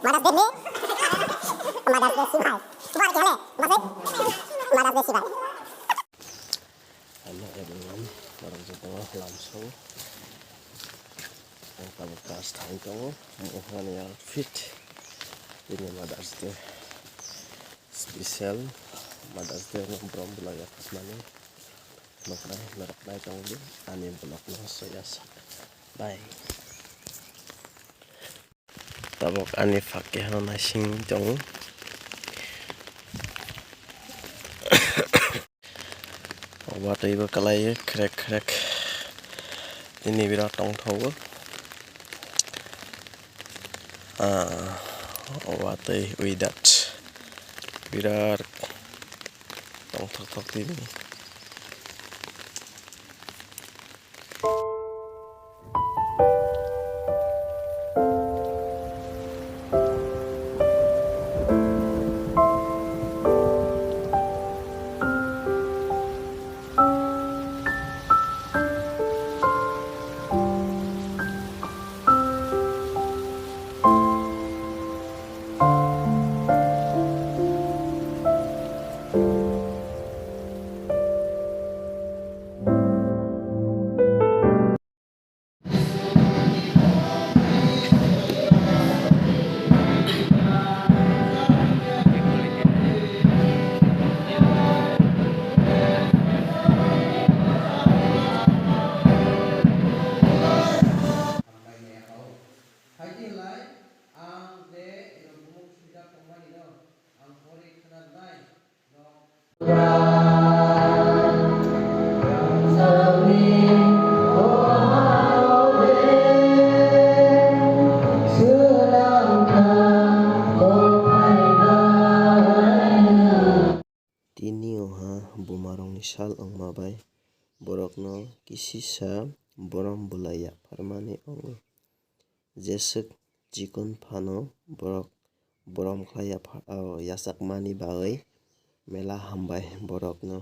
Madas deh nih. Madas deh sih bay. Buat kali, masih. Madas deh sih bay. Ano everyone, parang dito langsung ang pagkas tayo ko mukha niya outfit ini madas deh spesial madas deh ng brom bulaya pas mani makna narak na itong din ani bulak na soyas bye tabok ani fakihano na sing jong Wata iba kalai krek ini birat tong tau wata widat birat tong tok ini bumarong nisal ang mabay borok no kisisa borom bulaya parmani ong jesek jikon phano borok borom khlaya yasak mani bagai mela hambai borok no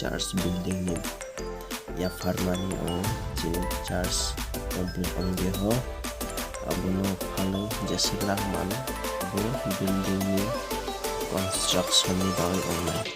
Charles building ni ya farmani o Charles komplek ong deho abono phalo jesela mana bo building ni construction ni bawi online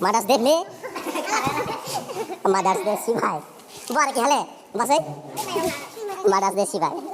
Madas deh nih. Madas deh sih bay. Buat kali, masih. Madas deh sih bay.